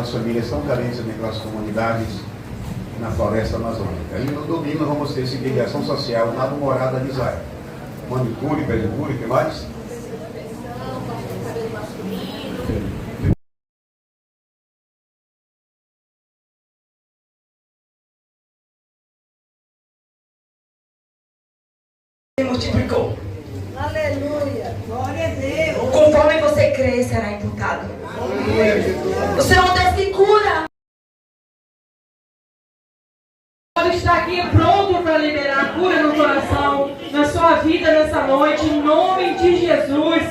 As famílias são carentes naquelas comunidades na floresta amazônica. E no domingo nós vamos ter seguir ação social na morada de Israel. Manicure, pedicure, o que mais? Multiplicou. Aleluia. Glória a Deus. Conforme você crer, será imputado. O Senhor é um Deus que cura. Ele está aqui pronto para liberar a cura no coração, na sua vida nessa noite, em nome de Jesus.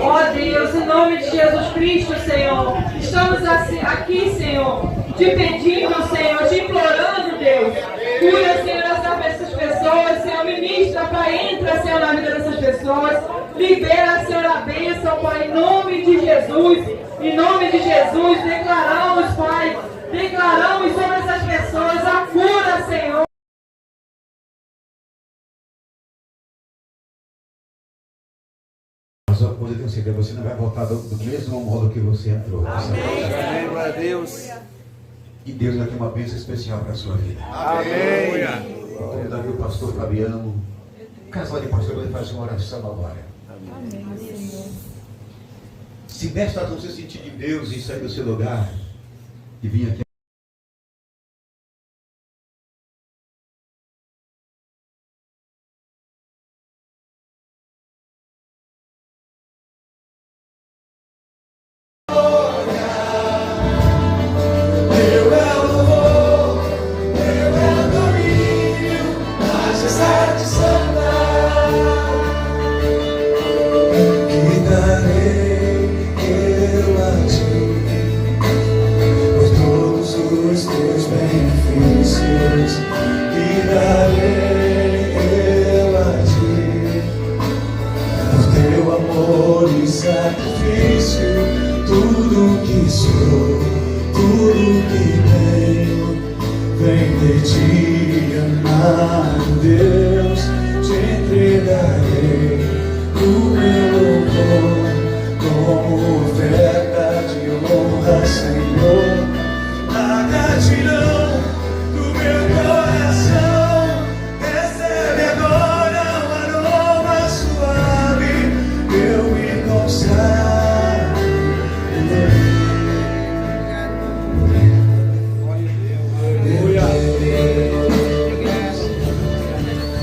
Ó Deus, em nome de Jesus Cristo, Senhor, estamos aqui, Senhor, te pedindo, Senhor, te implorando, Deus, cura, Senhor, essas pessoas, Senhor, ministra, Pai, entra, Senhor, na vida dessas pessoas, libera, Senhor, a bênção, Pai, em nome de Jesus, declaramos, Pai, declaramos sobre essas pessoas a cura, Senhor. Mas uma coisa eu tenho certeza, você não vai voltar do mesmo modo que você entrou. Amém. Glória a Deus. E Deus vai ter uma bênção especial para a sua vida. Amém. Vou convidar aqui o pastor Fabiano, o casal de pastores, fazer uma oração agora. Amém. Se desta noite você sentir de Deus e sair do seu lugar e vir aqui. Tudo que sou, tudo que tenho, vem de ti, amado Deus. Te entregarei o meu louvor como oferta de honra, Senhor. A gratidão do meu coração recebe agora um aroma suave. Eu me consagro.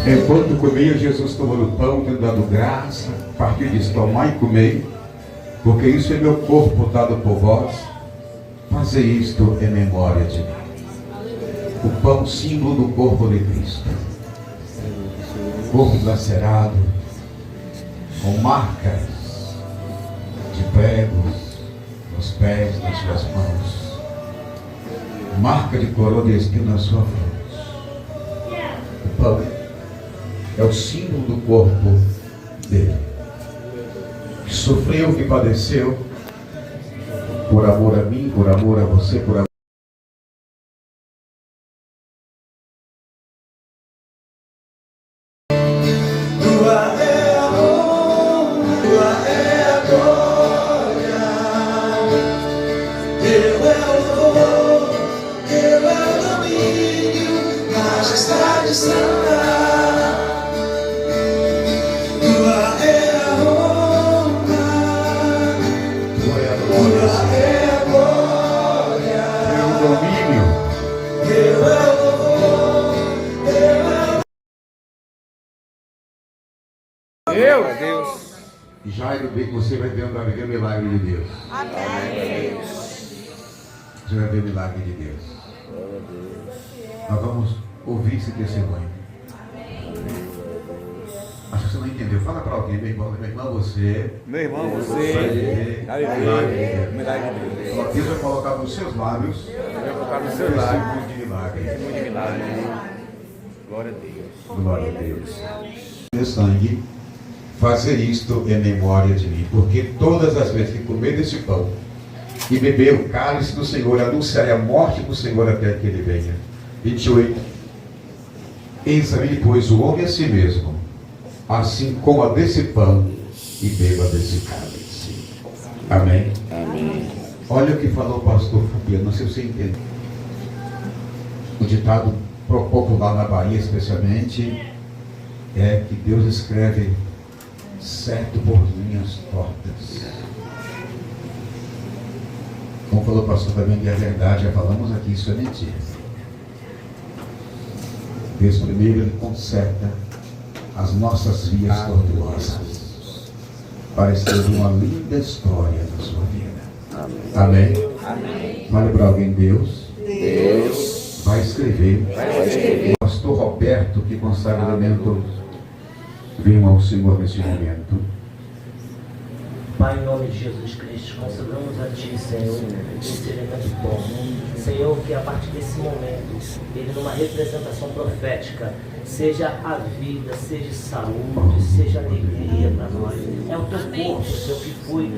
Enquanto comia, Jesus tomou o pão, tendo dado graça, partiu e disse: tomai e comei, porque isso é meu corpo dado por vós, fazei isto em memória de mim. O pão, símbolo do corpo de Cristo, corpo lacerado, com marcas de pregos nos pés, nas suas mãos, marca de coroa de espinho na sua fronte. O pão é o símbolo do corpo dele, que sofreu, que padeceu, por amor a mim, por amor a você, por amor. Tua é a honra, tua é a glória, teu é o louvor, teu é o domínio, majestade santa. Meu Deus. Jairo, bem que você vai ver o milagre de Deus. Amém. Você vai ver o milagre de Deus. Nós vamos ouvir esse testemunho. Acho que você não entendeu. Fala para alguém, meu irmão, você. Meu irmão, Vai você. ver Milagre de Deus. Deus vai colocar nos seus lábios. Vai colocar no seu lado. Testemunho de milagre. Muito milagre. Glória a Deus. Glória a Deus. Meu sangue, fazer isto em memória de mim, porque todas as vezes que comer desse pão e beber o cálice do Senhor, anunciarei a morte do Senhor até que ele venha. 28. Examine, pois, o homem a si mesmo, assim coma desse pão e beba desse cálice. Amém. Amém. Olha o que falou o pastor Fabiano, não sei se você entende. O ditado popular na Bahia, especialmente, é que Deus escreve certo por linhas tortas. Como falou o pastor Fabiano, que é verdade, já falamos aqui, isso é mentira. Deus primeiro Ele conserta as nossas vias tortuosas para escrever uma linda história na sua vida. Amém? Amém. Fale para alguém, Deus vai escrever. O pastor Roberto, que consagra o elemento, venha ao Senhor nesse momento. Pai, em nome de Jesus Cristo, consagramos a Ti, Senhor, esse elemento bom. Senhor, que a partir desse momento, ele numa representação profética, seja a vida, seja saúde, seja alegria para nós. É o Teu corpo, Senhor, que foi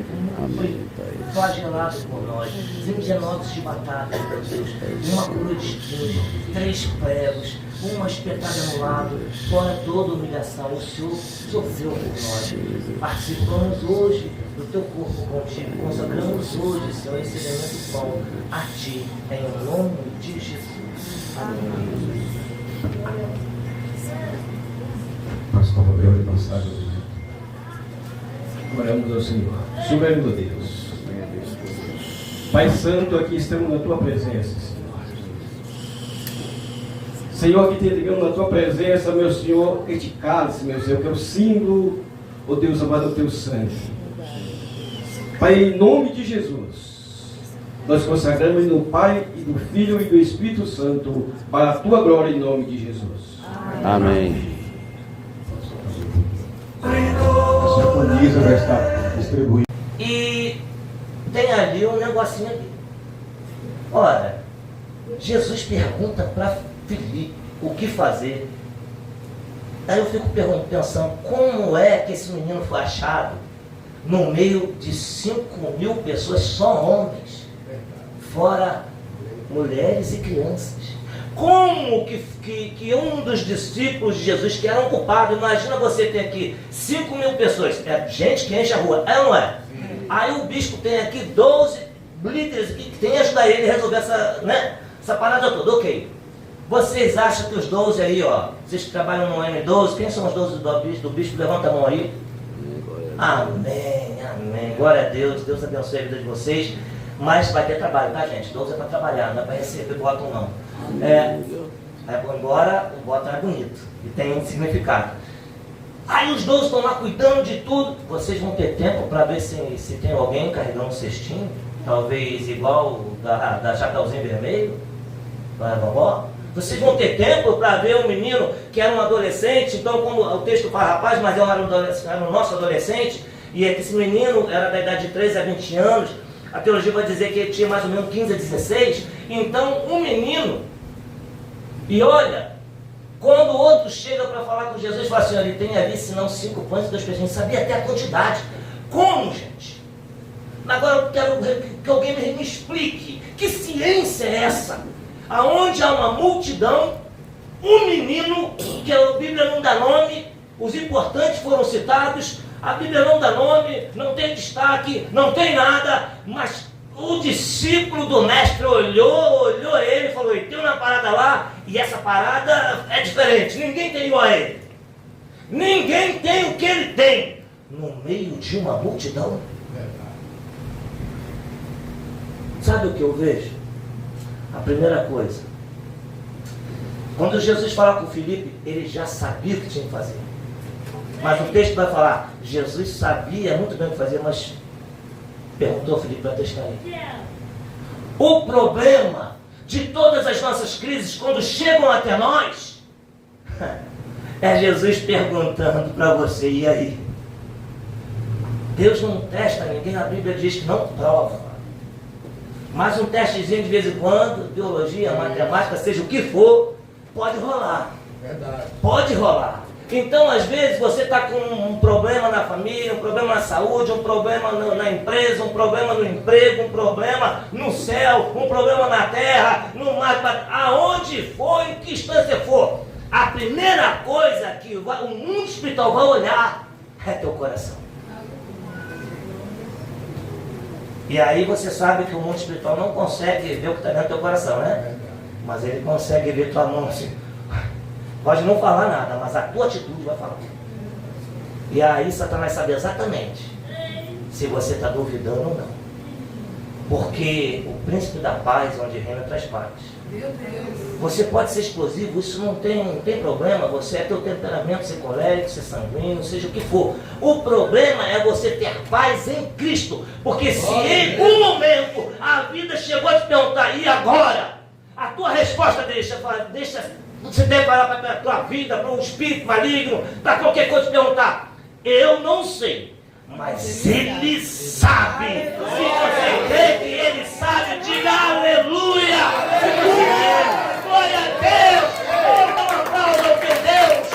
flagelado por nós. 29 de batata, meu Deus, uma coroa de espinhos, 3 pregos, uma espetada no lado, fora toda humilhação. O Senhor sofreu por nós. Participamos hoje do Teu corpo contigo. Consagramos hoje, Senhor, esse elemento pão a Ti, em nome de Jesus. Amém. Pastor Roberto, passagem. Oramos ao Senhor. Soberano Deus, Pai Santo, aqui estamos na Tua presença, Senhor. Senhor, que te ligamos na Tua presença, meu Senhor, este cálice, meu Senhor, que é o símbolo, ó Deus amado, do Teu sangue. Pai, em nome de Jesus, nós consagramos no Pai, e do Filho e do Espírito Santo, para a Tua glória, em nome de Jesus. Amém. A sua camisa vai estar distribuída. E tem ali um negocinho ali. Ora, Jesus pergunta para Filipe o que fazer. Aí eu fico pensando, como é que esse menino foi achado no meio de 5.000 pessoas, só homens, fora mulheres e crianças? Como que um dos discípulos de Jesus, que era um culpado, imagina você ter aqui 5.000 pessoas, é gente que enche a rua, é ou não é? Aí o bispo tem aqui 12 líderes que tem que ajudar ele a resolver essa parada toda, ok. Vocês acham que os 12 aí, ó, vocês que trabalham no M12, quem são os 12 do bispo? Levanta a mão aí. Amém, amém, glória a Deus, Deus abençoe a vida de vocês. Mas vai ter trabalho, tá, gente? 12 é para trabalhar, não é para receber botão não. Embora o botão é bonito e tem significado. Aí os 12 estão lá cuidando de tudo. Vocês vão ter tempo para ver se tem alguém carregando um cestinho, talvez igual da Chapeuzinho Vermelho, da vovó. Vocês vão ter tempo para ver um menino que era um adolescente, então como o texto fala rapaz, mas era um nosso adolescente, e esse menino era da idade de 13 a 20 anos, a teologia vai dizer que ele tinha mais ou menos 15 a 16, então um menino, e olha, quando o outro chega para falar com Jesus, fala assim, ele tem ali senão 5 pães e 2 peixinhos, sabia até a quantidade. Como, gente? Agora eu quero que alguém me explique, que ciência é essa? Aonde há uma multidão, um menino, que a Bíblia não dá nome, os importantes foram citados, a Bíblia não dá nome, não tem destaque, não tem nada, mas o discípulo do mestre olhou ele e falou, e tem uma parada lá, e essa parada é diferente, ninguém tem igual a ele. Ninguém tem o que ele tem, no meio de uma multidão. Sabe o que eu vejo? A primeira coisa, quando Jesus fala com Filipe, ele já sabia o que tinha que fazer. Mas o texto vai falar, Jesus sabia muito bem o que fazer, mas perguntou a Filipe para testar ele. O problema de todas as nossas crises, quando chegam até nós, é Jesus perguntando para você, e aí? Deus não testa ninguém, a Bíblia diz que não prova. Mas um testezinho de vez em quando, biologia, matemática, seja o que for, pode rolar. Verdade. Pode rolar. Então, às vezes, você está com um problema na família, um problema na saúde, um problema na empresa, um problema no emprego, um problema no céu, um problema na terra, no mar, aonde for, em que instância for. A primeira coisa que o mundo espiritual vai olhar é teu coração. E aí você sabe que o mundo espiritual não consegue ver o que está dentro do teu coração, né? Mas ele consegue ver tua mão assim. Pode não falar nada, mas a tua atitude vai falar. E aí Satanás sabe exatamente se você está duvidando ou não. Porque o príncipe da paz, onde reina, traz paz. Você pode ser explosivo, isso não tem problema. Você é teu temperamento, ser colérico, ser sanguíneo, seja o que for. O problema é você ter paz em Cristo. Porque se em um momento a vida chegou a te perguntar, e agora? A tua resposta deixa você deve falar para a tua vida, para um espírito maligno, para qualquer coisa te perguntar. Eu não sei. Mas ele sabe. Se você crê que ele sabe, diga aleluia. Glória a Deus. Não aplauda o teu Deus.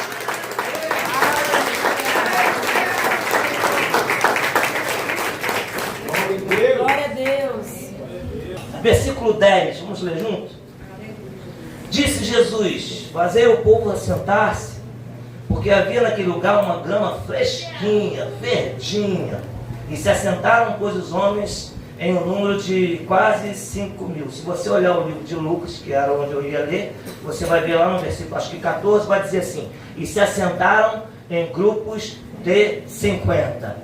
Glória a Deus. Versículo 10, vamos ler junto? Disse Jesus: fazei o povo assentar-se, porque havia naquele lugar uma grama fresquinha, verdinha. E se assentaram, pois, os homens em um número de quase 5.000. Se você olhar o livro de Lucas, que era onde eu ia ler, você vai ver lá no versículo, acho que 14, vai dizer assim: e se assentaram em grupos de 50.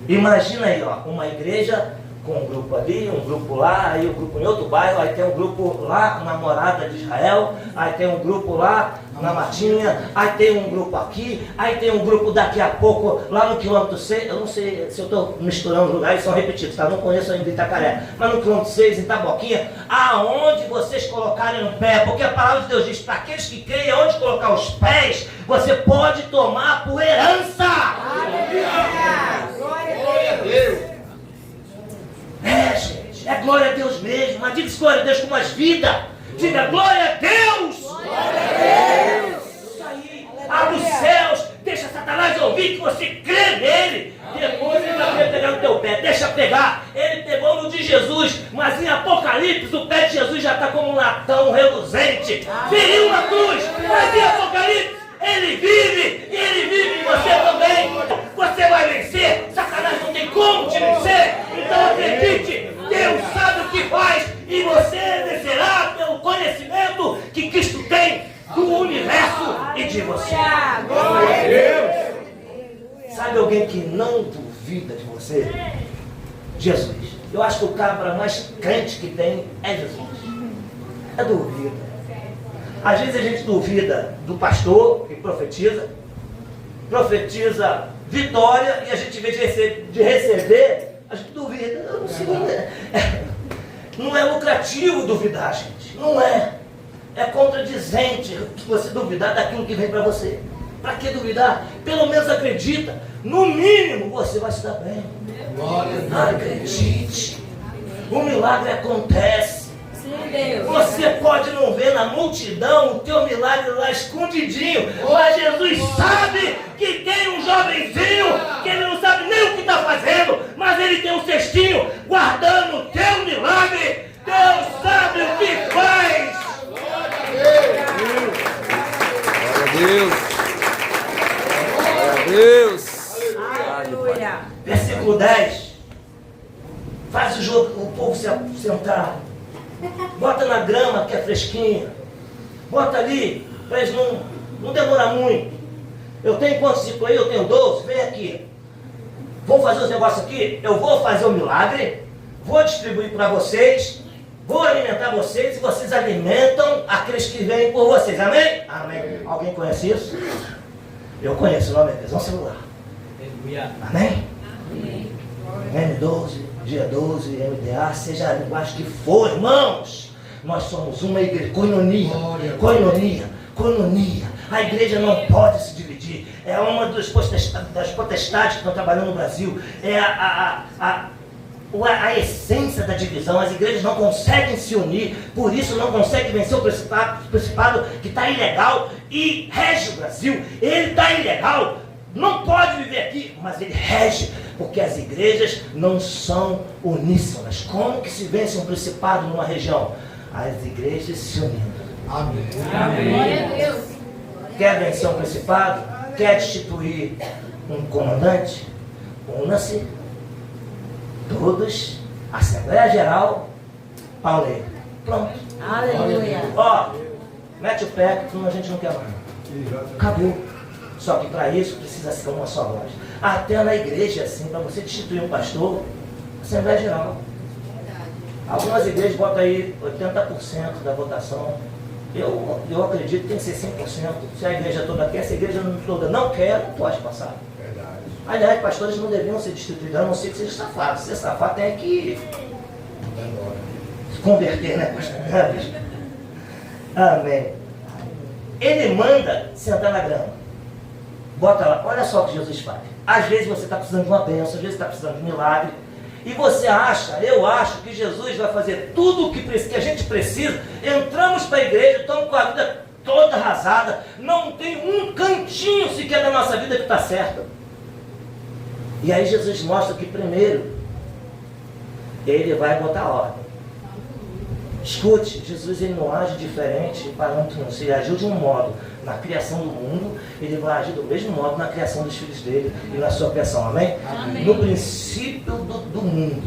Imagina aí, ó, uma igreja com um grupo ali, um grupo lá, aí um grupo em outro bairro, aí tem um grupo lá na Morada de Israel, aí tem um grupo lá na Matinha, aí tem um grupo aqui, aí tem um grupo daqui a pouco lá no quilômetro 6, eu não sei se eu estou misturando os lugares, são repetidos, tá? Não conheço ainda Itacaré, mas no quilômetro 6, em Taboquinha, aonde vocês colocarem o pé, porque a palavra de Deus diz, para aqueles que creem, aonde colocar os pés, você pode tomar por herança. Glória a Deus. É, gente, é glória a Deus mesmo. Mas diga glória a Deus com mais vida. Diga glória a Deus. Glória a Deus. Isso aí. Abre os céus. Deixa Satanás ouvir que você crê nele. Depois ele vai pegar no teu pé. Deixa pegar. Ele pegou no de Jesus. Mas em Apocalipse o pé de Jesus já está como um latão reluzente. Feriu na cruz. Mas em Apocalipse ele vive. E ele vive em você também. Você vai vencer. Satanás não tem como te vencer. Então acredite, Deus sabe o que faz e você vencerá pelo conhecimento que Cristo tem do universo e de você. Glória a Deus. Sabe alguém que não duvida de você? Jesus. Eu acho que o cabra mais crente que tem é Jesus. É duvida. Às vezes a gente duvida do pastor que profetiza vitória e a gente, em vez de receber, a gente duvida. Eu não sei, não é lucrativo duvidar, gente. Não é. É contradizente que você duvidar daquilo que vem para você. Para que duvidar? Pelo menos acredita. No mínimo você vai se dar bem. Acredite. O milagre acontece. Deus. Você pode não ver na multidão o teu milagre lá escondidinho, mas Jesus sabe que tem um jovenzinho que ele não sabe nem o que está fazendo, mas ele tem um cestinho guardando o teu milagre. Deus sabe o que faz. Glória a Deus. Glória a Deus. Aleluia. Versículo 10. Faz o povo se sentar. Bota na grama que é fresquinha. Bota ali, para eles não demorar muito. Eu tenho quantos discípulos aí? Eu tenho 12, vem aqui. Vamos fazer os negócios aqui? Eu vou fazer o milagre, vou distribuir para vocês, vou alimentar vocês e vocês alimentam aqueles que vêm por vocês. Amém? Amém. Alguém conhece isso? Eu conheço, o nome é Visão Celular. Amém? M12. Dia 12, MDA, seja a linguagem que for, irmãos, nós somos uma igreja, coinonia. A igreja não pode se dividir. É uma das potestades que estão trabalhando no Brasil. É a essência da divisão. As igrejas não conseguem se unir, por isso não conseguem vencer o principado que está ilegal e rege o Brasil. Ele está ilegal. Não pode viver aqui, mas ele rege, porque as igrejas não são uníssonas. Como que se vence um principado numa região? As igrejas se unindo. Amém. Glória a Deus. Quer vencer um principado? Quer destituir um comandante? Una-se todos Assembleia Geral, pau nele. Pronto. Aleluia. Ó, mete o pé, que senão a gente não quer mais. Acabou. Só que para isso precisa ser uma só voz. Até na igreja, assim, para você destituir um pastor, Assembleia Geral. Algumas igrejas botam aí 80% da votação. Eu acredito que tem que ser 100%. Se a igreja toda quer, se a igreja toda não quer, não pode passar. Aliás, pastores não deviam ser destituídos, a não ser que seja safado. Se é safado, tem que se converter, né, pastor? Amém. Ele manda sentar na grama. Bota lá, olha só o que Jesus faz. Às vezes você está precisando de uma bênção, às vezes está precisando de um milagre. E você acha, eu acho que Jesus vai fazer tudo o que a gente precisa. Entramos para a igreja, estamos com a vida toda arrasada. Não tem um cantinho sequer da nossa vida que está certo. E aí Jesus mostra que primeiro, ele vai botar ordem. Escute, Jesus ele não age diferente para um triunfo. Se ele agiu de um modo na criação do mundo, ele vai agir do mesmo modo na criação dos filhos dele e na sua criação, amém? Amém. No princípio do mundo,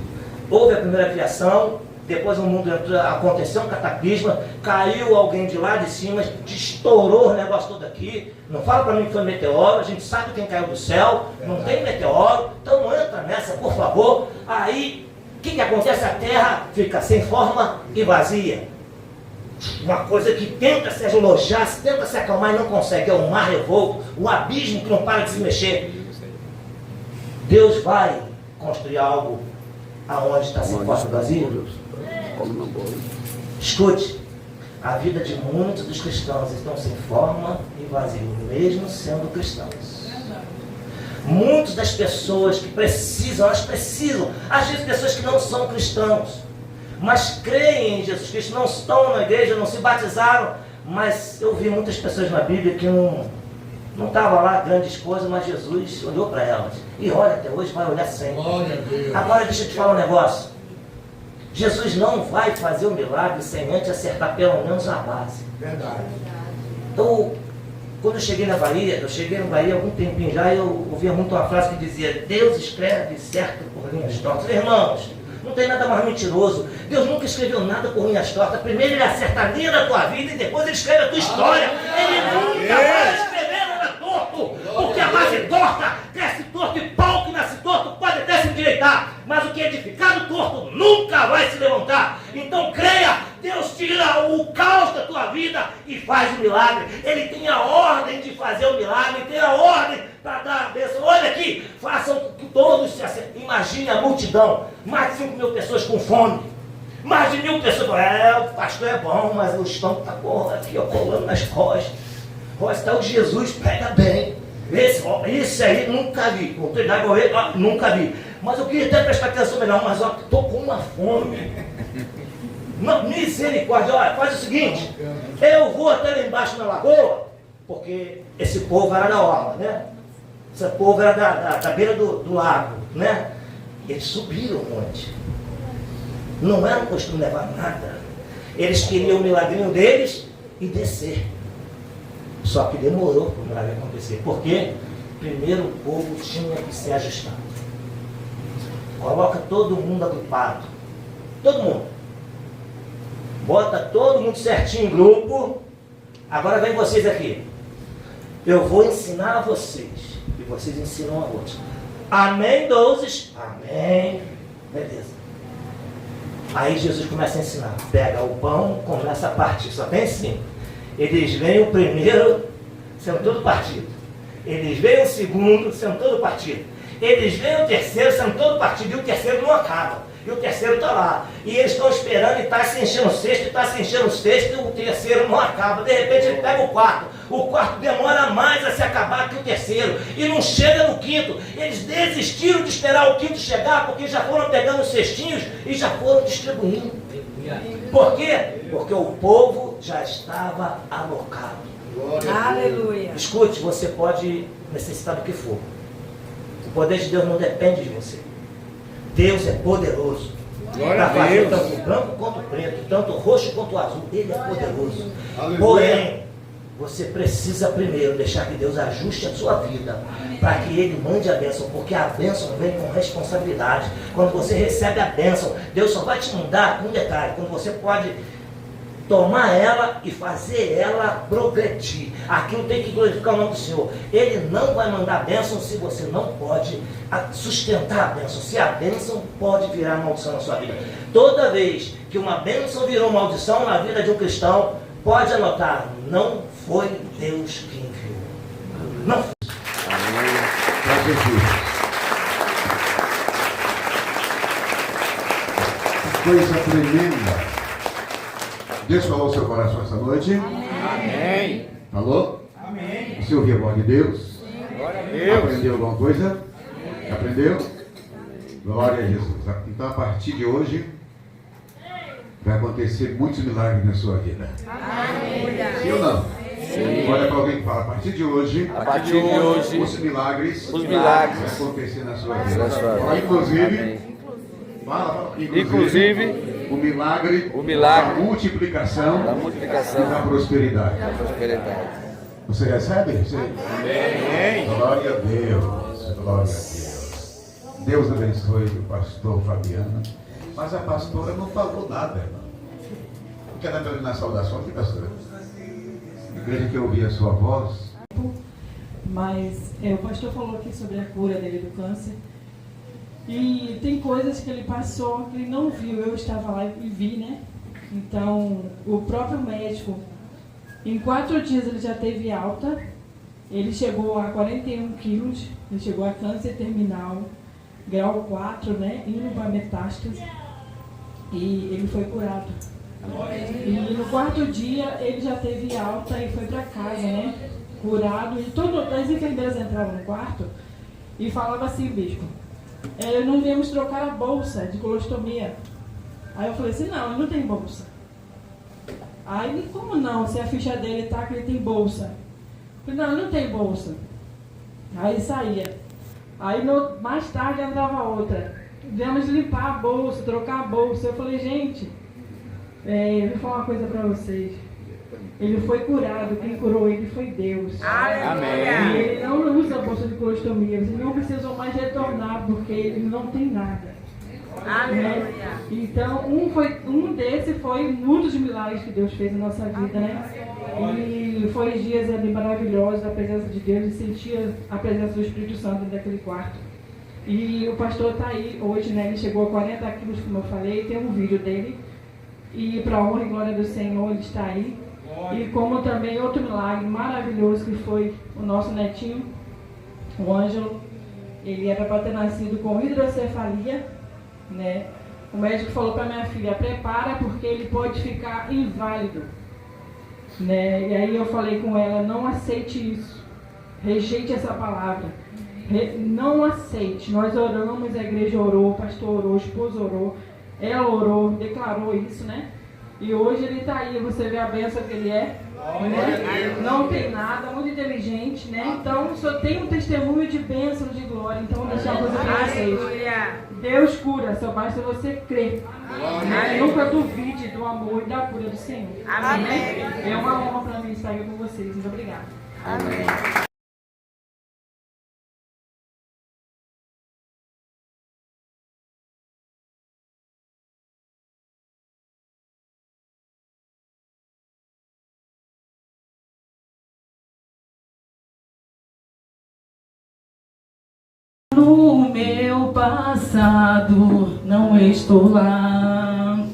houve a primeira criação, depois o mundo entrou, aconteceu um cataclisma, caiu alguém de lá de cima, estourou o negócio todo aqui. Não fala para mim que foi meteoro, a gente sabe quem caiu do céu, não tem meteoro, então não entra nessa, por favor. Aí, o que acontece? A terra fica sem forma e vazia. Uma coisa que tenta se alojar, tenta se acalmar e não consegue. É um mar revolto, um abismo que não para de se mexer. Deus vai construir algo aonde está sem forma e vazio. Escute, a vida de muitos dos cristãos estão sem forma e vazio, mesmo sendo cristãos. Muitas das pessoas que precisam, elas precisam, às vezes pessoas que não são cristãos, mas creem em Jesus Cristo, não estão na igreja, não se batizaram, mas eu vi muitas pessoas na Bíblia que não estavam lá grandes coisas, mas Jesus olhou para elas, e olha até hoje, vai olhar sempre. Agora deixa eu te falar um negócio, Jesus não vai fazer o milagre sem antes acertar pelo menos a base. Verdade. Então, quando eu cheguei na Bahia há algum tempinho já, eu ouvia muito uma frase que dizia: Deus escreve certo por linhas tortas. Irmãos, não tem nada mais mentiroso. Deus nunca escreveu nada por linhas tortas. Primeiro ele acerta a linha da tua vida e depois ele escreve a tua história. Ele nunca vai escrever nada torto, porque a base torta cresce torto e pau que nasce torto pode até se endireitar, mas o que é edificado torto nunca vai se levantar. Então creia, Deus tira o caos da tua vida e faz o milagre. Ele tem a ordem de fazer o milagre, tem a ordem para dar a bênção. Olha aqui, façam que todos se acertem. Imagine a multidão, mais de 5.000 pessoas com fome, mais de 1.000 pessoas. O pastor é bom, mas o estômago está aqui, colando nas costas. Está o Jesus, prega bem. Esse aí nunca vi. Nunca vi. Mas eu queria até prestar atenção melhor, mas estou com uma fome. Não, misericórdia, olha, faz o seguinte, eu vou até lá embaixo na lagoa, porque esse povo era da orla, né? Esse povo era da beira do lago, né? Eles subiram o monte. Não era um costume levar nada. Eles queriam o milagrinho deles e descer. Só que demorou para o milagre acontecer. Por quê? Primeiro o povo tinha que se ajustar. Coloca todo mundo agrupado. Todo mundo. Bota todo mundo certinho em grupo. Agora vem vocês aqui. Eu vou ensinar a vocês. E vocês ensinam a outros. Amém, 12? Amém. Beleza. Aí Jesus começa a ensinar. Pega o pão, começa a partir. Só tem 5. Eles veem o primeiro, sendo todo partido. Eles veem o segundo, sendo todo partido. Eles veem o terceiro, sendo todo partido. E o terceiro não acaba. E o terceiro está lá. E eles estão esperando e está se enchendo o sexto, e está se enchendo o sexto, e o terceiro não acaba. De repente ele pega o quarto. O quarto demora mais a se acabar que o terceiro. E não chega no quinto. Eles desistiram de esperar o quinto chegar, porque já foram pegando os cestinhos e já foram distribuindo. Por quê? Porque o povo já estava alocado. Aleluia. Escute, você pode necessitar do que for. O poder de Deus não depende de você. Deus é poderoso para fazer tanto o branco quanto o preto, tanto o roxo quanto o azul. Ele é poderoso. Aleluia. Porém, você precisa primeiro deixar que Deus ajuste a sua vida, para que Ele mande a bênção, porque a bênção vem com responsabilidade. Quando você recebe a bênção, Deus só vai te mandar um detalhe, quando você pode tomar ela e fazer ela progredir. Aquilo tem que glorificar o nome do Senhor. Ele não vai mandar a bênção se você não pode sustentar a bênção, se a bênção pode virar maldição na sua vida. Toda vez que uma bênção virou maldição na vida de um cristão, pode anotar, não foi Deus que enviou. Não foi. Para Jesus. Coisa tremenda. Deus falou ao seu coração essa noite? Amém. Falou? Amém. Você ouviu a voz de Deus? Glória a Deus. Aprendeu alguma coisa? Aprendeu? Glória a Jesus. Então, a partir de hoje, vai acontecer muitos milagres na sua vida. Sim ou não? Sim. Olha para alguém que fala, a partir de hoje, os milagres vão acontecer na sua vida. Inclusive, o milagre da multiplicação e da prosperidade. Você recebe? Amém. Glória a Deus. Glória a Deus. Deus abençoe o pastor Fabiano. Mas a pastora não falou nada, irmão. Não quer dar na saudação aqui, pastora? Igreja que ouvir a sua voz. Mas o pastor falou aqui sobre a cura dele do câncer. E tem coisas que ele passou que ele não viu. Eu estava lá e vi, né? Então, o próprio médico, em 4 dias ele já teve alta. Ele chegou a 41 quilos. Ele chegou a câncer terminal, grau 4, né? Indo para metástase. E ele foi curado. E no 4º dia ele já teve alta e foi para casa, né? Curado. E todas as enfermeiras entravam no quarto e falavam assim, bispo, não viemos trocar a bolsa de colostomia. Aí eu falei assim, não, ele não tem bolsa. Aí ele, como não? Se a ficha dele tá que ele tem bolsa. Eu falei, não, ele não tem bolsa. Aí saía. Aí mais tarde entrava outra. Viemos limpar a bolsa, trocar a bolsa. Eu falei, gente, eu vou falar uma coisa para vocês. Ele foi curado, quem curou ele foi Deus. Amém. E ele não usa a bolsa de colostomia. Ele não precisou mais retornar, porque ele não tem nada. Aleluia. Então, um desse foi um dos milagres que Deus fez na nossa vida, né? E foi dias ali maravilhosos, a presença de Deus, e sentia a presença do Espírito Santo dentro daquele quarto. E o pastor está aí hoje, né? Ele chegou a 40 quilos, como eu falei, tem um vídeo dele. E para a honra e glória do Senhor, ele está aí. E como também outro milagre maravilhoso que foi o nosso netinho, o Ângelo. Ele era para ter nascido com hidrocefalia, né? O médico falou para minha filha, prepara porque ele pode ficar inválido, né? E aí eu falei com ela, não aceite isso, rejeite essa palavra, não aceite. Nós oramos, a igreja orou, o pastor orou, o esposo orou, ela orou, declarou isso, né? E hoje ele está aí, você vê a bênção que ele é, né? Não tem nada, muito inteligente, né? Então só tem um testemunho de bênção, de glória. Então vou deixar uma coisa para vocês. Deus cura, só basta você crer. Né? Nunca duvide do amor e da cura do Senhor. Amém. É uma honra para mim estar aqui com vocês. Muito obrigada. Amém. No meu passado não estou lá.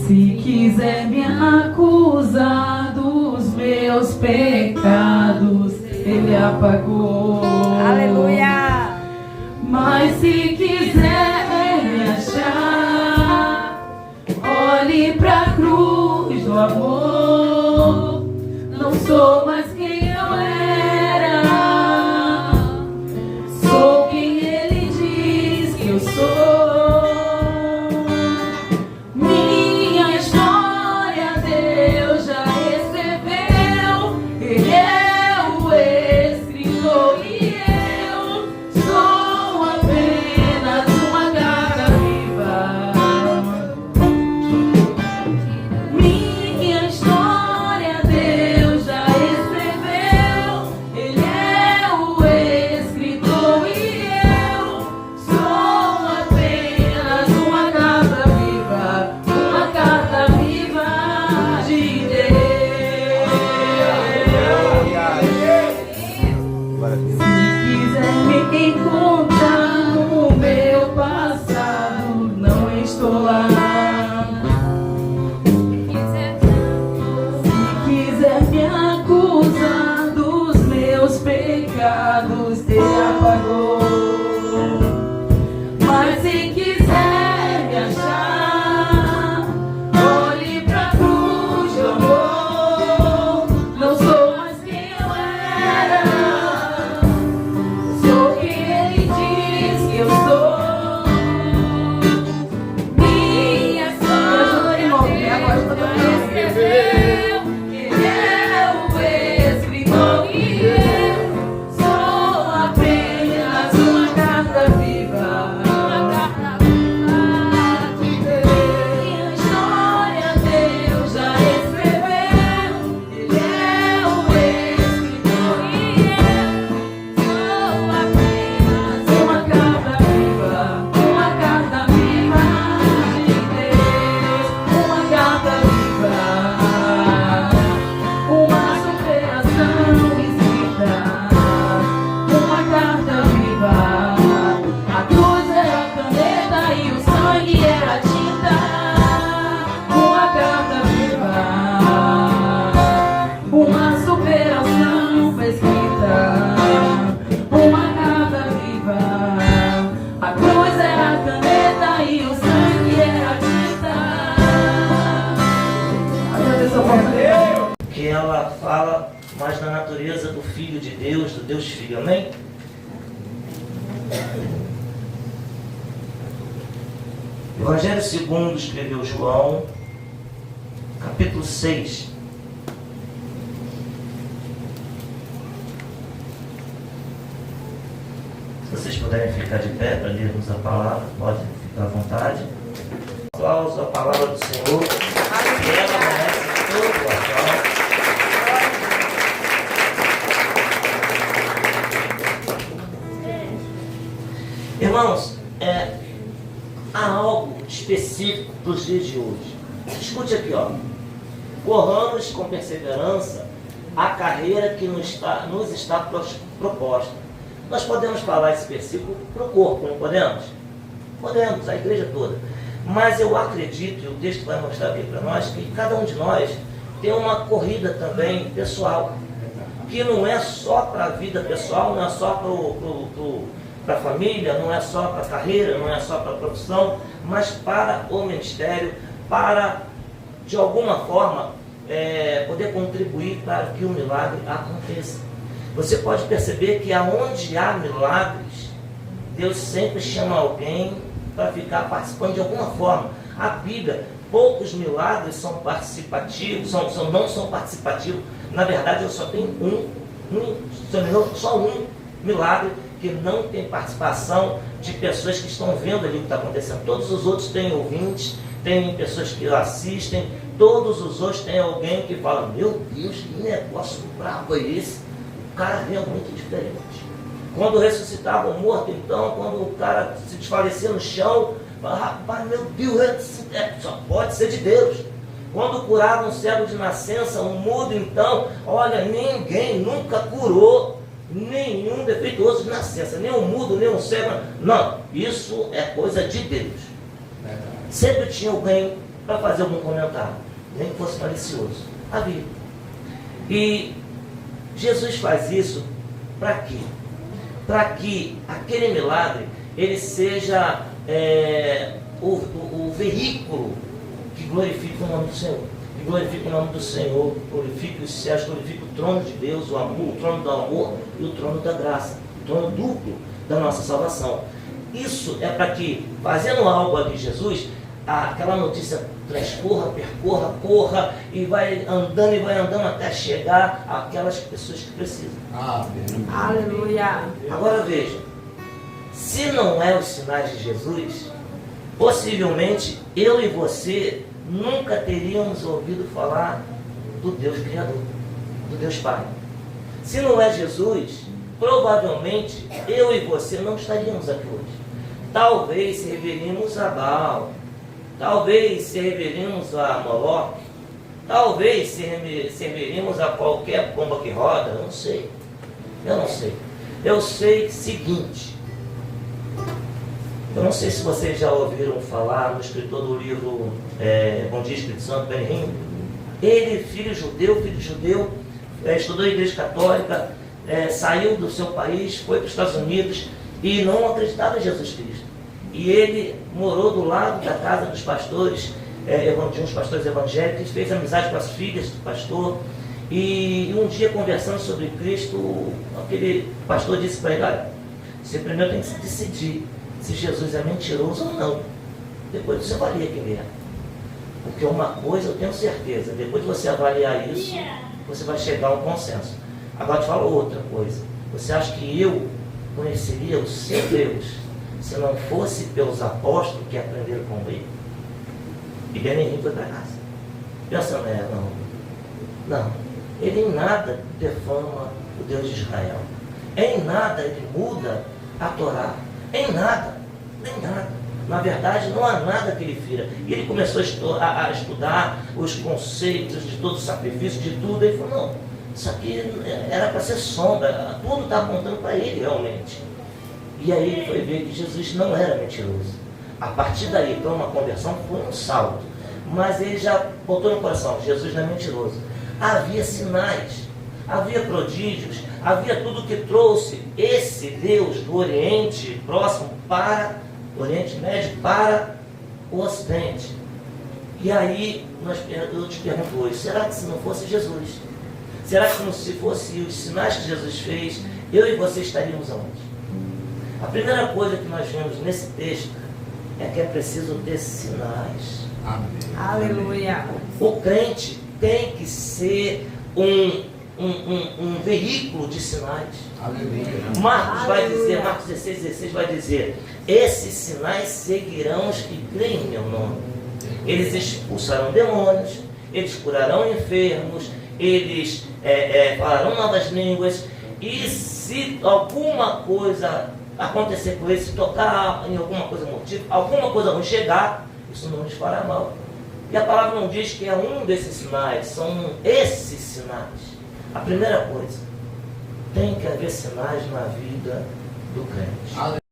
Se quiser me acusar dos meus pecados, Ele apagou. Aleluia! Mas se quiser me achar, olhe pra cruz do amor. Não sou mais quem eu era. Sou quem Ele diz que eu sou. Minha história Deus já escreveu. Ele é o escritor e eu sou apenas uma carta viva. Minha história Deus de Deus. Se quiser me encontrar no meu passado, não estou lá. Se quiser me acusar dos meus pecados, Deus apagou. Mas se quiser me achar, olhe pra cruz de amor. Não sou mais quem eu era, sou quem Ele diz que eu sou. Minha história Deus já escreveu. Ele é o escritor e eu sou apenas uma carta viva. Minha história Deus já escreveu. Ele é o escritor e eu sou apenas uma carta viva. Uma carta viva de Deus. Uma carta viva. Uma superação escrita. Uma carta viva. A cruz era a caneta e o sangue era a tinta. Uma carta viva. Uma superação foi escrita. Uma carta viva. A cruz era a caneta e o sangue era a tinta. Agradeço a oportunidade. Que ela fala mais da natureza do Filho de Deus, do Deus Filho, amém? Evangelho segundo escreveu João, capítulo 6. Se vocês puderem ficar de pé para lermos a palavra, podem ficar à vontade. Aplauso à palavra do Senhor, que ela merece todo o aplauso. Irmãos, há algo específico para os dias de hoje. Escute aqui, ó. Corramos com perseverança a carreira que nos está proposta. Nós podemos falar esse versículo para o corpo, não podemos? Podemos, a igreja toda. Mas eu acredito, e o texto vai mostrar aqui para nós, que cada um de nós tem uma corrida também pessoal, que não é só para a vida pessoal, não é só para a família, não é só para a carreira, não é só para a profissão, mas para o ministério, para, de alguma forma, poder contribuir para que o milagre aconteça. Você pode perceber que aonde há milagres, Deus sempre chama alguém para ficar participando de alguma forma. A Bíblia, poucos milagres são participativos, não são participativos. Na verdade, eu só tenho só um milagre que não tem participação de pessoas que estão vendo ali o que está acontecendo. Todos os outros têm ouvintes, tem pessoas que assistem, todos os outros têm alguém que fala: meu Deus, que negócio bravo é esse? O cara vê muito diferente. Quando ressuscitava o morto, então, quando o cara se desfalecia no chão, fala: rapaz, meu Deus, só pode ser de Deus. Quando curava um cego de nascença, um mudo, então, olha, ninguém nunca curou nenhum defeituoso de nascença, nem um mudo, nem um cego. Não, isso é coisa de Deus. Sempre tinha alguém para fazer algum comentário, nem que fosse malicioso. Havia. E Jesus faz isso para quê? Para que aquele milagre ele seja o veículo que glorifica o nome do Senhor. Que glorifica o nome do Senhor, glorifica os céus, glorifica o trono de Deus, o amor, o trono do amor e o trono da graça, o trono duplo da nossa salvação. Isso é para que, fazendo algo ali Jesus, aquela notícia transcorra, percorra, corra e vai andando até chegar àquelas pessoas que precisam. Amém. Aleluia. Agora veja, se não é os sinais de Jesus, possivelmente eu e você nunca teríamos ouvido falar do Deus Criador, do Deus Pai. Se não é Jesus, provavelmente eu e você não estaríamos aqui hoje. Talvez se reveríamos a Baal, talvez se reveríamos a Moloque, Talvez serviremos a qualquer pomba que roda, eu não sei. Eu sei o seguinte. Eu não sei se vocês já ouviram falar no escritor do livro Bom Dia Espírito Santo, Benihim. Ele, filho judeu, estudou a igreja católica, saiu do seu país, foi para os Estados Unidos e não acreditava em Jesus Cristo. E ele morou do lado da casa dos pastores, de uns pastores evangélicos, fez amizade com as filhas do pastor. E um dia, conversando sobre Cristo, aquele pastor disse para ele: olha, você primeiro tem que se decidir se Jesus é mentiroso ou não. Depois você avalia quem ele é. Porque uma coisa eu tenho certeza, depois de você avaliar isso, você vai chegar a um consenso. Agora te falo outra coisa. Você acha que eu conheceria o seu Deus se não fosse pelos apóstolos que aprenderam com ele? E Benihim foi para casa. Pensa, não. Ele em nada defama o Deus de Israel. Em nada ele muda a Torá. Em nada. Na verdade, não há nada que ele fira. E ele começou a estudar os conceitos de todo o sacrifício, de tudo. Ele falou: não, isso aqui era para ser sombra. Tudo está apontando para ele realmente. E aí ele foi ver que Jesus não era mentiroso. A partir daí, para uma conversão, foi um salto. Mas ele já botou no coração: Jesus não é mentiroso. Havia sinais, havia prodígios, havia tudo que trouxe esse Deus do Oriente Próximo para o Oriente Médio, para o Ocidente. E aí eu te pergunto hoje: será que se não fosse Jesus? Será que se fosse os sinais que Jesus fez, eu e você estaríamos aonde? A primeira coisa que nós vemos nesse texto é que é preciso ter sinais. Amém. Aleluia. O crente tem que ser um veículo de sinais. Aleluia. Marcos vai dizer, Marcos 16 vai dizer: esses sinais seguirão os que creem em meu nome. Eles expulsarão demônios, eles curarão enfermos, eles falarão novas línguas, e se alguma coisa acontecer com eles, se tocar em alguma coisa mortífera, alguma coisa ruim chegar, isso não lhes fará mal. E a palavra não diz que é um desses sinais, são esses sinais. A primeira coisa, tem que haver sinais na vida do crente.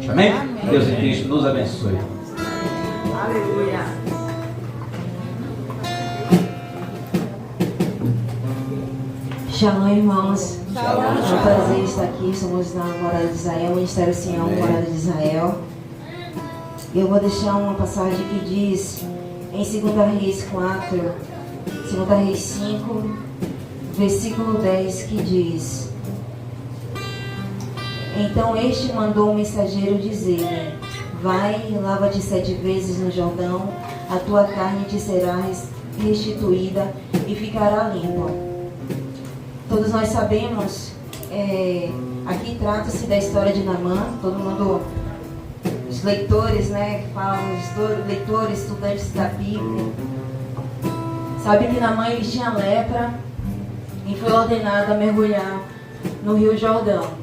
Amém? Deus em Cristo nos abençoe. Aleluia. Shalom, irmãos. É um prazer estar aqui. Somos na Morada de Israel, Ministério Sião, Morada de Israel. E eu vou deixar uma passagem que diz em 2 Reis 4, 2 Reis 5, versículo 10, que diz: então este mandou o mensageiro dizer-lhe: vai e lava-te 7 vezes no Jordão, a tua carne te será restituída e ficará limpa. Todos nós sabemos, aqui trata-se da história de Naamã. Todo mundo, os leitores, né, que falam, os leitores, estudantes da Bíblia, sabe que Naamã ele tinha lepra e foi ordenado a mergulhar no Rio Jordão.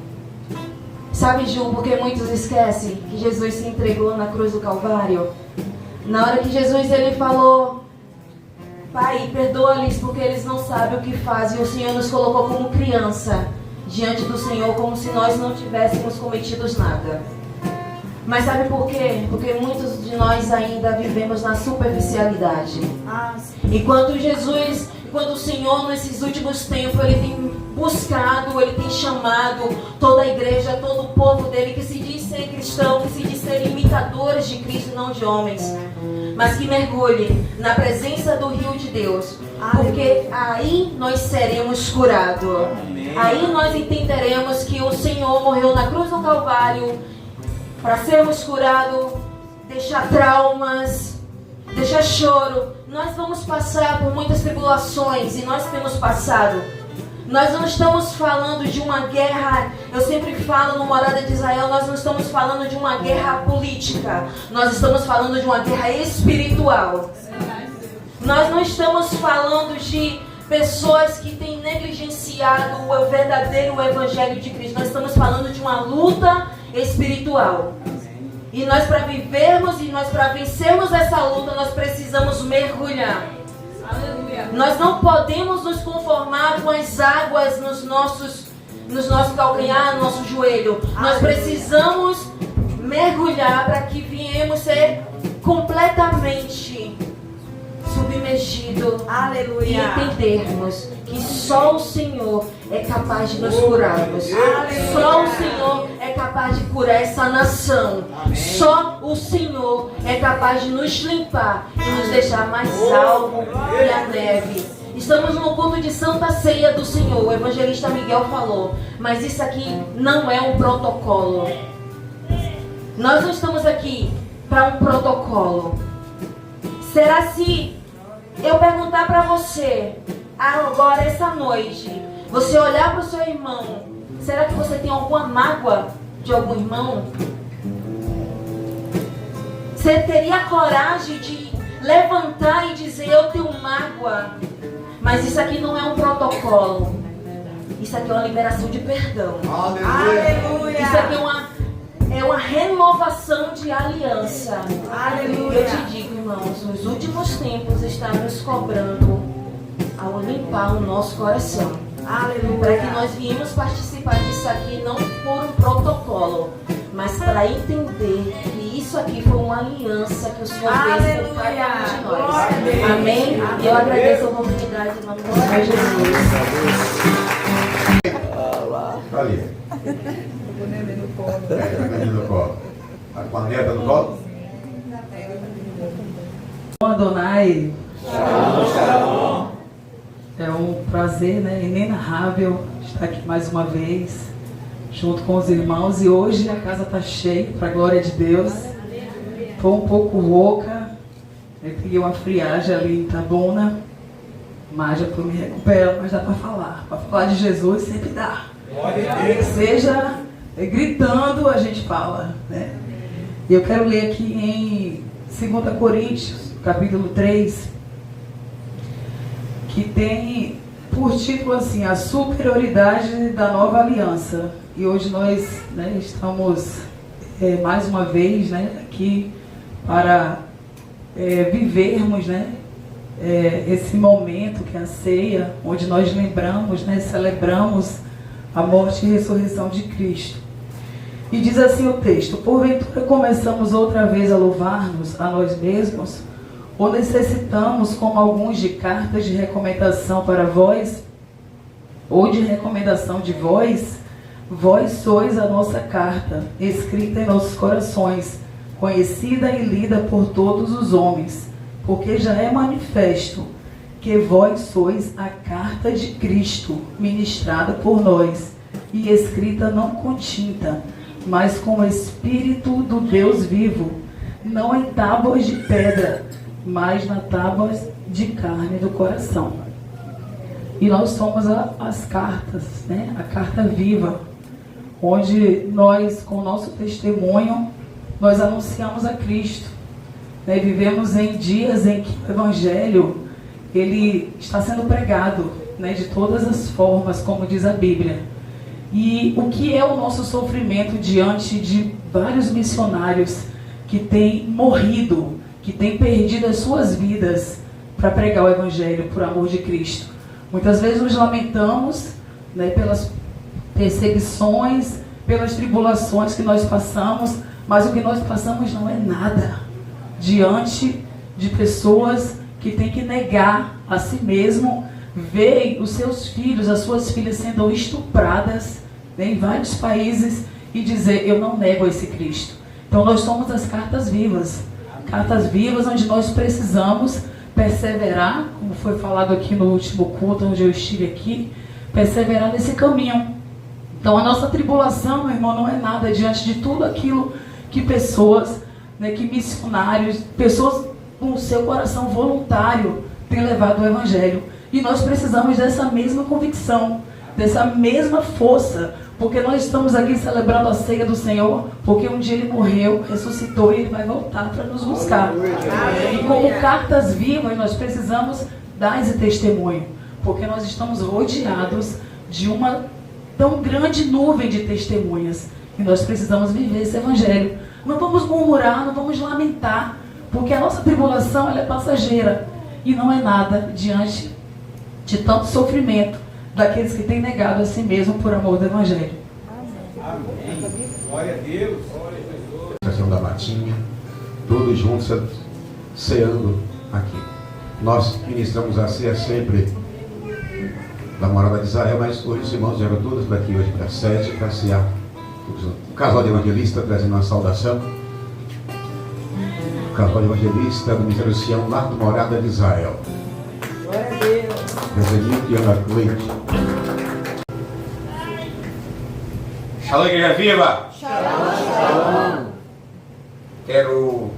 Sabe, Ju, porque muitos esquecem que Jesus se entregou na cruz do Calvário? Na hora que Jesus ele falou: Pai, perdoa-lhes porque eles não sabem o que fazem. O Senhor nos colocou como criança diante do Senhor, como se nós não tivéssemos cometido nada. Mas sabe por quê? Porque muitos de nós ainda vivemos na superficialidade. Enquanto o Senhor nesses últimos tempos, Ele tem buscado, Ele tem chamado toda a igreja, todo o povo dEle que se diz ser cristão, que se diz ser imitadores de Cristo, não de homens, mas que mergulhe na presença do rio de Deus, porque aí nós seremos curados. Aí nós entenderemos que o Senhor morreu na cruz do Calvário para sermos curados, deixar traumas, deixar choro. Nós vamos passar por muitas tribulações e nós temos passado. Nós não estamos falando de uma guerra, eu sempre falo no Morada de Israel, nós não estamos falando de uma guerra política, nós estamos falando de uma guerra espiritual. Nós não estamos falando de pessoas que têm negligenciado o verdadeiro evangelho de Cristo. Nós estamos falando de uma luta espiritual. E nós, para vivermos e nós, para vencermos essa luta, nós precisamos mergulhar. Aleluia. Nós não podemos nos conformar com as águas nos nossos calcanhar, no nosso joelho. Nós precisamos mergulhar para que viemos ser completamente submergido. Aleluia. E entendermos que só o Senhor é capaz de nos curarmos. Só o Senhor é capaz de curar essa nação. Só o Senhor é capaz de nos limpar e nos deixar mais alvo que a neve. Estamos no culto de Santa Ceia do Senhor. O evangelista Miguel falou. Mas isso aqui não é um protocolo. Nós não estamos aqui para um protocolo. Será se eu perguntar para você, agora essa noite, você olhar para o seu irmão, será que você tem alguma mágoa de algum irmão? Você teria coragem de levantar e dizer, eu tenho mágoa? Mas isso aqui não é um protocolo. Isso aqui é uma liberação de perdão. Aleluia. Isso aqui é uma renovação de aliança. Aleluia. Eu te digo, irmãos, nos últimos tempos está nos cobrando ao limpar o nosso coração. Aleluia. Para que nós viemos participar disso aqui não por um protocolo, mas para entender que isso aqui foi uma aliança que o Senhor fez com cada um de nós. Amém? E eu agradeço a oportunidade em nome do Senhor Jesus. Tá ali. No colo. A caneta no colo. Adonai. É um prazer, né, inenarrável estar aqui mais uma vez, junto com os irmãos. E hoje a casa está cheia, para a glória de Deus. Estou um pouco rouca. Eu peguei uma friagem ali em Itabuna, mas já estou me recuperando, mas dá para falar. Para falar de Jesus sempre dá. Seja gritando, a gente fala, né? E eu quero ler aqui em 2 Coríntios, capítulo 3, que tem por título assim, a superioridade da nova aliança. E hoje nós, né, estamos mais uma vez, né, aqui para vivermos, né, esse momento que é a ceia, onde nós lembramos, né, celebramos a morte e ressurreição de Cristo. E diz assim o texto: porventura começamos outra vez a louvar-nos a nós mesmos, ou necessitamos, como alguns, de cartas de recomendação para vós, ou de recomendação de vós? Vós sois a nossa carta, escrita em nossos corações, conhecida e lida por todos os homens, porque já é manifesto que vós sois a carta de Cristo, ministrada por nós, e escrita não com tinta, mas com o Espírito do Deus vivo, não em tábuas de pedra, mas na tábuas de carne do coração. E nós somos as cartas, né? A carta viva, onde nós, com o nosso testemunho, nós anunciamos a Cristo, né? Vivemos em dias em que o Evangelho ele está sendo pregado, né, de todas as formas, como diz a Bíblia. E o que é o nosso sofrimento diante de vários missionários que têm morrido, que têm perdido as suas vidas para pregar o Evangelho por amor de Cristo? Muitas vezes nos lamentamos, né, pelas perseguições, pelas tribulações que nós passamos, mas o que nós passamos não é nada diante de pessoas que têm que negar a si mesmo, verem os seus filhos, as suas filhas sendo estupradas, né, em vários países, e dizer, eu não nego esse Cristo. Então nós somos as cartas vivas onde nós precisamos perseverar, como foi falado aqui no último culto, onde eu estive aqui, perseverar nesse caminho. Então a nossa tribulação, meu irmão, não é nada diante de tudo aquilo que pessoas, né, que missionários, pessoas com o seu coração voluntário têm levado o Evangelho. E nós precisamos dessa mesma convicção, dessa mesma força, porque nós estamos aqui celebrando a ceia do Senhor, porque um dia Ele morreu, ressuscitou e Ele vai voltar para nos buscar. E como cartas vivas, nós precisamos dar esse testemunho. porque nós estamos rodeados de uma tão grande nuvem de testemunhas. E nós precisamos viver esse evangelho. Não vamos murmurar, não vamos lamentar, porque a nossa tribulação ela é passageira e não é nada diante de tanto sofrimento daqueles que têm negado a si mesmo por amor do evangelho. Amém. Glória a Deus. Glória a Jesus. Estação da Matinha, todos juntos ceando aqui. Nós ministramos a ceia sempre da morada de Israel, mas hoje os irmãos vieram todos daqui hoje para a sede, para cear. O casal de evangelista trazendo uma saudação. O casal de evangelista do Ministério Sião, lá da morada de Israel. Glória a Deus. Presidente e Ana Cleide. Shalom, igreja viva! Shalom! Quero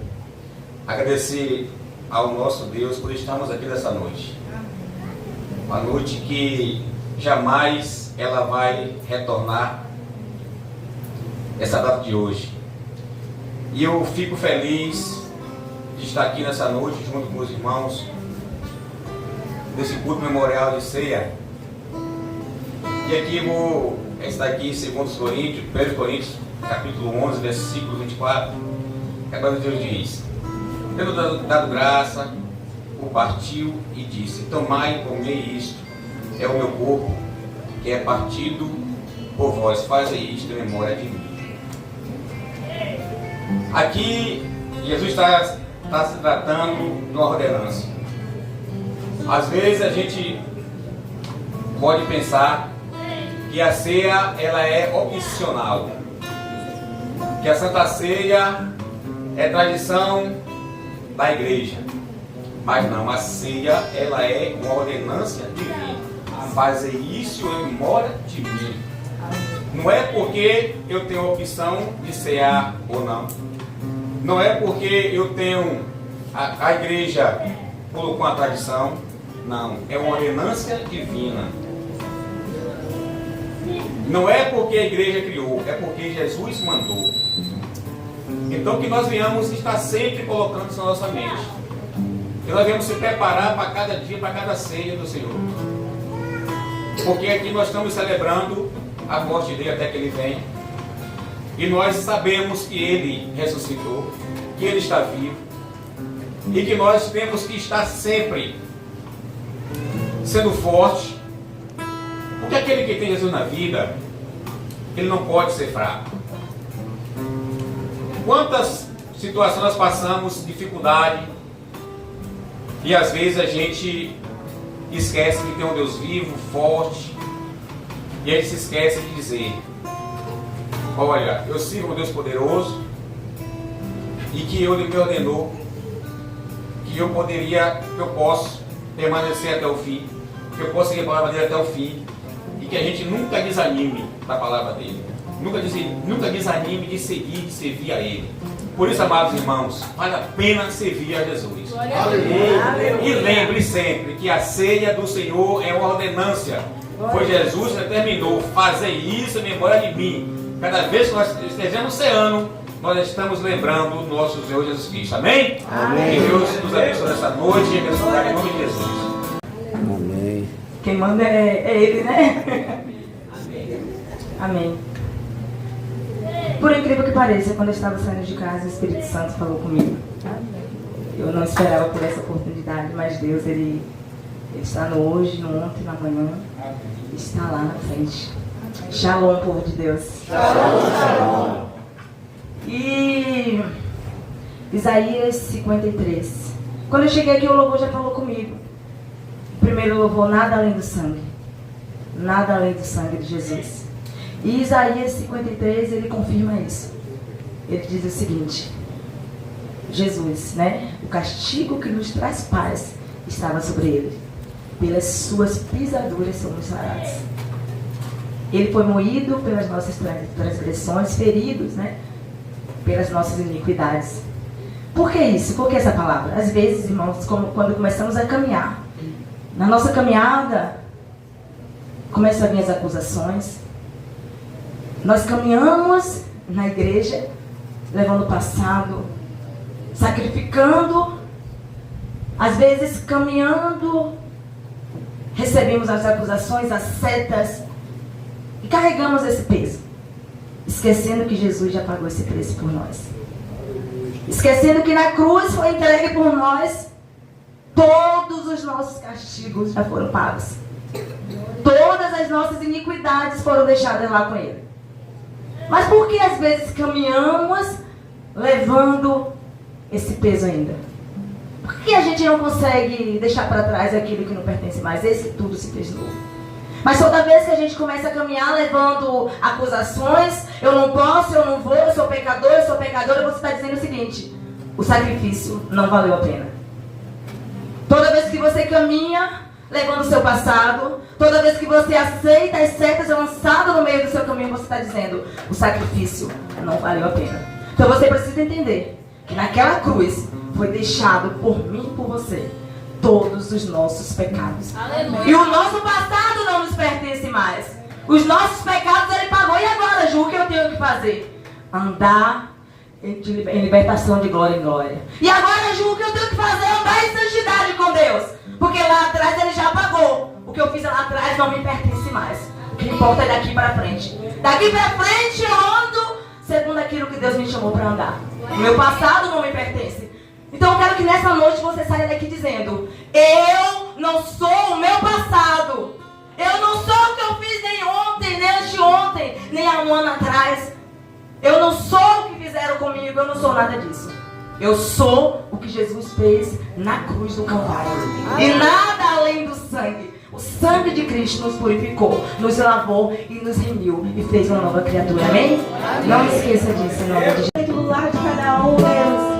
agradecer ao nosso Deus por estarmos aqui nessa noite. Uma noite que jamais ela vai retornar, essa data de hoje. E eu fico feliz de estar aqui nessa noite junto com os irmãos desse culto memorial de ceia. E aqui vou estar aqui em 2 Coríntios, 1 Coríntios, capítulo 11, versículo 24. Que agora Deus diz: tendo dado graça, o partiu e disse: tomai e comei isto, é o meu corpo, que é partido por vós, fazei isto em memória de mim. Aqui Jesus está se tratando de uma ordenança. Às vezes a gente pode pensar que a ceia ela é opcional, que a Santa Ceia é tradição da igreja, mas não, a ceia ela é uma ordenança divina. Fazer isso em memória de mim. Não é porque eu tenho a opção de cear ou não. Não é porque eu tenho a igreja colocou uma tradição. Não, é uma ordenança divina. Não é porque a igreja criou, é porque Jesus mandou. Então que nós venhamos estar sempre colocando isso na nossa mente. Que nós venhamos se preparar para cada dia, para cada ceia do Senhor. Porque aqui nós estamos celebrando a morte dele até que ele venha. E nós sabemos que ele ressuscitou, que ele está vivo. E que nós temos que estar sempre sendo forte. Porque aquele que tem Jesus na vida, ele não pode ser fraco. Quantas situações nós passamos, dificuldade, e às vezes a gente esquece que tem um Deus vivo, forte, e a gente se esquece de dizer: olha, eu sirvo um Deus poderoso, e que Ele me ordenou, que eu posso permanecer até o fim, que eu posso seguir a palavra dele até o fim, e que a gente nunca desanime da palavra dele, nunca desanime de seguir, de servir a ele. Por isso, amados irmãos, vale a pena servir a Jesus. E lembre sempre que a ceia do Senhor é uma ordenância. Foi Jesus que determinou: fazer isso em memória de mim. Cada vez que nós estejamos ceando, nós estamos lembrando do nosso Senhor Jesus Cristo. Amém? Amém. Que Deus nos abençoe nessa noite e abençoe em nome de Jesus. Amém. Quem manda é Ele, né? Amém. Por incrível que pareça, quando eu estava saindo de casa, o Espírito Santo falou comigo. Eu não esperava por essa oportunidade, mas Deus, Ele está no hoje, no ontem, no amanhã. Está lá na frente. Shalom, povo de Deus. Shalom, shalom. E Isaías 53. Quando eu cheguei aqui, o louvor já falou comigo. Primeiro louvor: nada além do sangue. Nada além do sangue de Jesus. E Isaías 53, ele confirma isso. Ele diz o seguinte: Jesus, né? O castigo que nos traz paz estava sobre ele. Pelas suas pisaduras somos sarados. Ele foi moído pelas nossas transgressões, feridos, né? Pelas nossas iniquidades. Por que isso? Por que essa palavra? Às vezes, irmãos, quando começamos a caminhar, na nossa caminhada, começam a vir as acusações. Nós caminhamos na igreja, levando o passado, sacrificando, às vezes caminhando recebemos as acusações, as setas e carregamos esse peso, esquecendo que Jesus já pagou esse preço por nós. Esquecendo que na cruz foi entregue por nós, todos os nossos castigos já foram pagos. Todas as nossas iniquidades foram deixadas lá com Ele. Mas por que às vezes caminhamos levando esse peso ainda? Por que a gente não consegue deixar para trás aquilo que não pertence mais? Esse tudo se fez novo. Mas toda vez que a gente começa a caminhar levando acusações, eu não posso, eu não vou, eu sou pecadora, você está dizendo o seguinte: o sacrifício não valeu a pena. Toda vez que você caminha levando o seu passado, toda vez que você aceita as setas lançadas no meio do seu caminho, você está dizendo: o sacrifício não valeu a pena. Então você precisa entender que naquela cruz foi deixado por mim e por você todos os nossos pecados. Aleluia. E o nosso passado não nos pertence mais. Os nossos pecados Ele pagou. E agora, Ju, o que eu tenho que fazer? Andar em libertação de glória em glória. E agora, Ju, o que eu tenho que fazer? Andar em santidade com Deus. Porque lá atrás Ele já pagou. O que eu fiz lá atrás não me pertence mais. O que importa é daqui para frente. Daqui para frente eu ando segundo aquilo que Deus me chamou para andar. O meu passado não me pertence. Então eu quero que nessa noite você saia daqui dizendo: eu não sou o meu passado. Eu não sou o que eu fiz nem ontem, nem anteontem, nem há um ano atrás. Eu não sou o que fizeram comigo, eu não sou nada disso. Eu sou o que Jesus fez na cruz do Calvário. E nada além do sangue. O sangue de Cristo nos purificou, nos lavou e nos remiu e fez uma nova criatura. Amém? Não esqueça disso em nome de Jesus. Do lar de cada um, Deus,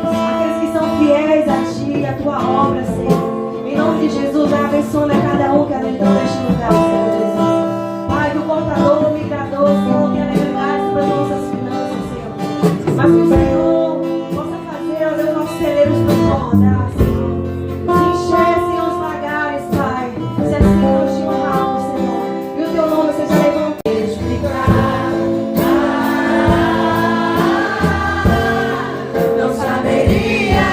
aqueles que são fiéis a Ti, a Tua obra, Senhor. Em nome de Jesus, vai abençoando a cada um que adentrou neste lugar, Senhor Jesus. Pai, que o contador, o migrador, Senhor, que alegrará sobre as nossas finanças, Senhor. Mas que o Senhor possa fazer, ó Deus, nossos celeiros transbordar, Senhor. Se enchessem os lagares, Pai. Se assim nós te honramos, Senhor. E o Teu nome seja levantado. Não saberia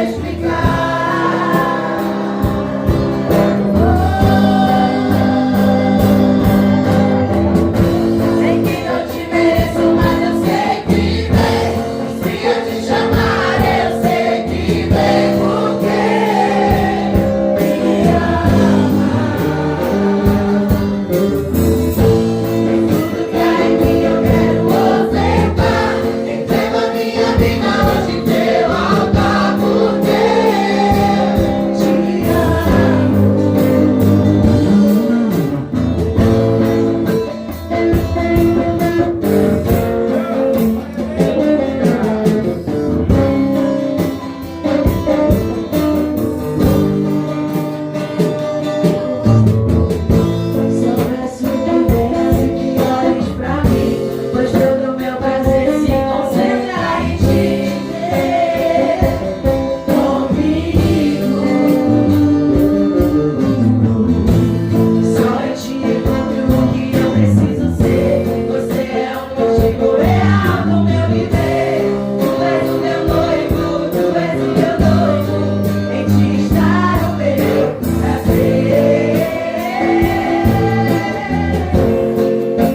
explicar. Sei que não te mereço, mas eu sei que vem. Se eu te chamar, eu sei que vem, porque me ama. Tudo que há em mim eu quero ofertar. Entrego a minha vida hoje em Teu altar, porque te amo. Só peço que venhas e que olhes pra mim, pois todo o meu prazer se concentra em Te ter comigo. Só em Ti encontro o que eu preciso ser. Você é o motivo real do meu viver. Tu és o meu noivo, Tu és o meu noivo. Em Ti está o meu prazer.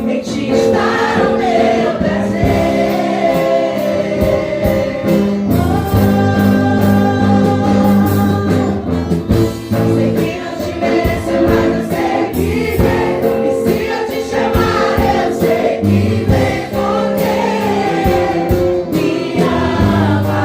Em Ti está o meu prazer. Sei que não te mereço, mas eu sei que vem. E se eu te chamar, eu sei que vem, porque me ama.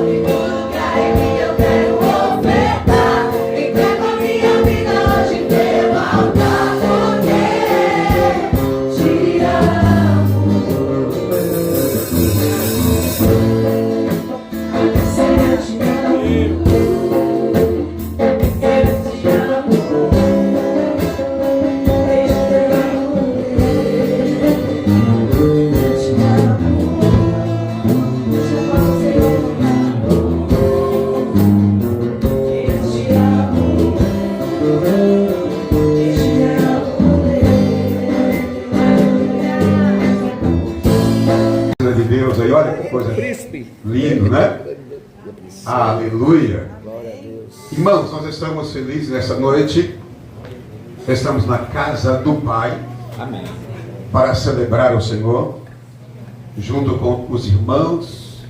E tudo que há em mim eu quero ofertar. Entrego a minha vida hoje em Teu altar, porque te amo. Senhor, eu te amo. Eu te amo. Deixa eu te amo. Chama o Senhor. Eu te amo. De Deus aí, olha que coisa lindo, né? Aleluia. Irmãos, nós estamos felizes nessa noite. Estamos na casa do Pai. Amém. Para celebrar o Senhor, junto com os irmãos.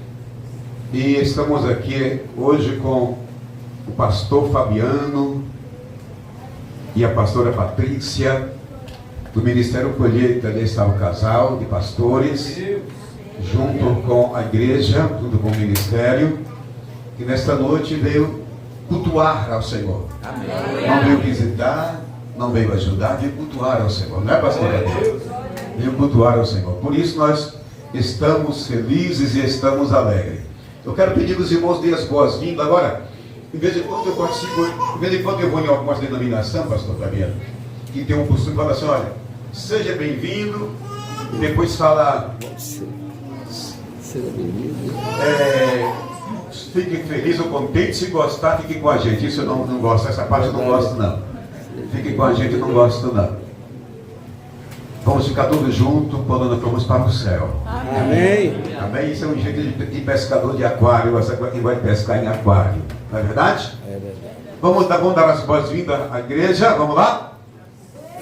E estamos aqui hoje com o pastor Fabiano e a pastora Patrícia, do Ministério Colheita. Ali está o casal de pastores, junto com a igreja, junto com o ministério, que nesta noite veio cultuar ao Senhor. Amém. Não veio visitar, não veio ajudar, veio cultuar ao Senhor, não é, pastor? Veio cultuar ao Senhor. Por isso nós estamos felizes e estamos alegres. Eu quero pedir aos irmãos dê as boas-vindas. Agora, em vez de quando eu participo, em vez de quando eu vou em algumas denominações, pastor Fabiano, que tem um costume de falar assim, olha, seja bem-vindo, e depois fala, fique feliz ou contente, se gostar, fique com a gente. Isso eu não gosto, essa parte eu não gosto não. Fique com a gente, eu não gosto não. Vamos ficar todos juntos quando nós vamos para o céu. Amém. Amém? Isso é um jeito de pescador de aquário, quem vai pescar em aquário. Não é verdade? É verdade. Vamos dar as boas-vindas à igreja, vamos lá?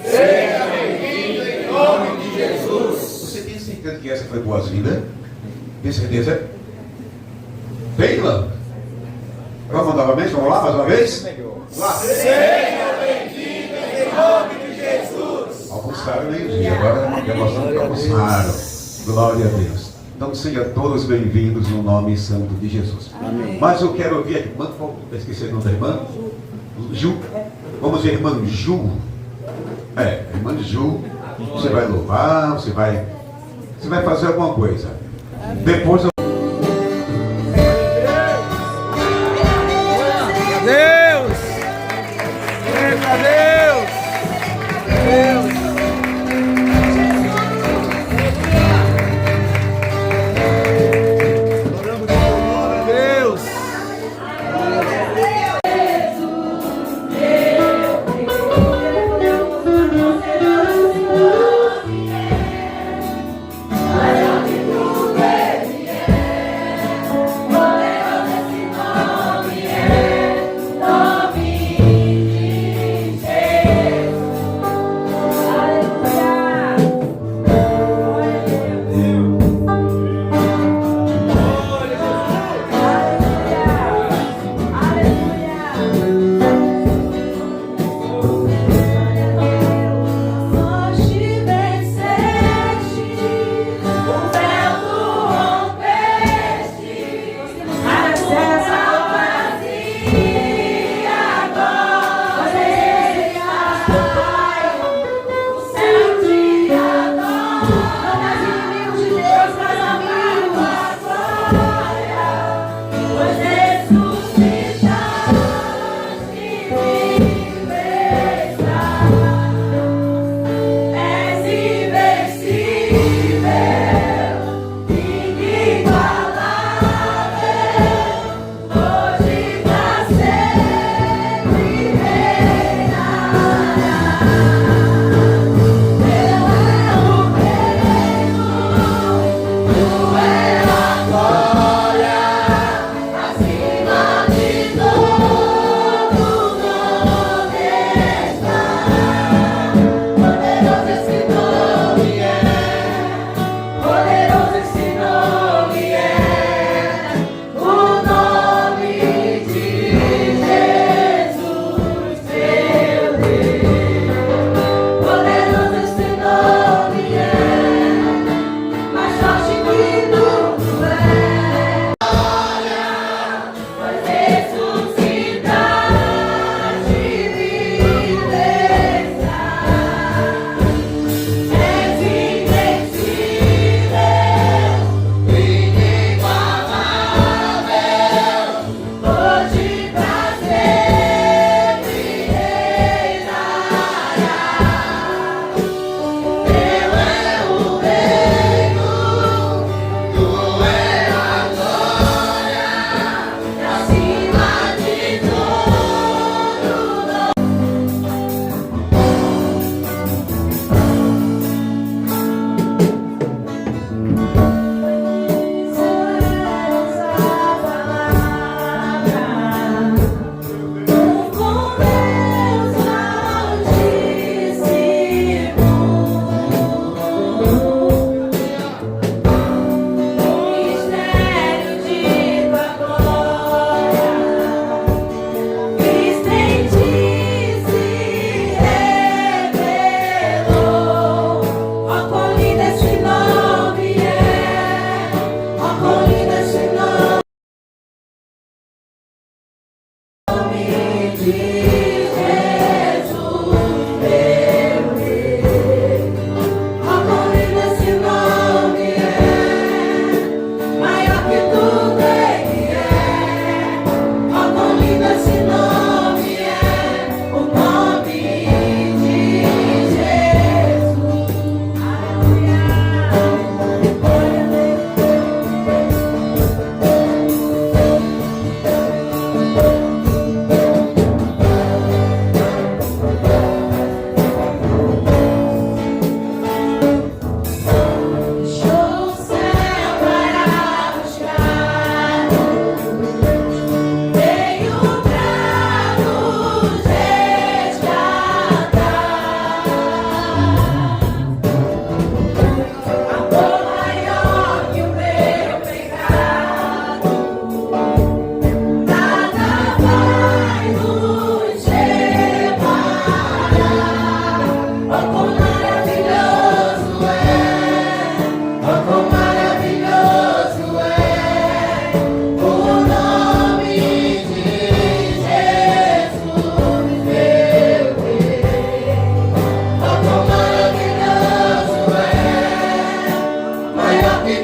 Seja bem-vindo em nome de Jesus. Você tem certeza que essa foi boas-vindas? Tem certeza? Tem, Lã? Vamos novamente? Vamos lá mais uma vez? Lá. Seja bem-vindo em nome de Jesus. Almoçaram meio-dia, agora almoçaram. Glória a Deus. Então sejam todos bem-vindos no nome santo de Jesus. Amém. Mas eu quero ouvir a irmã, esqueci o nome da irmã? Ju. Vamos ver a irmã Ju. A irmã Ju. Você vai louvar, você vai fazer alguma coisa. Depois eu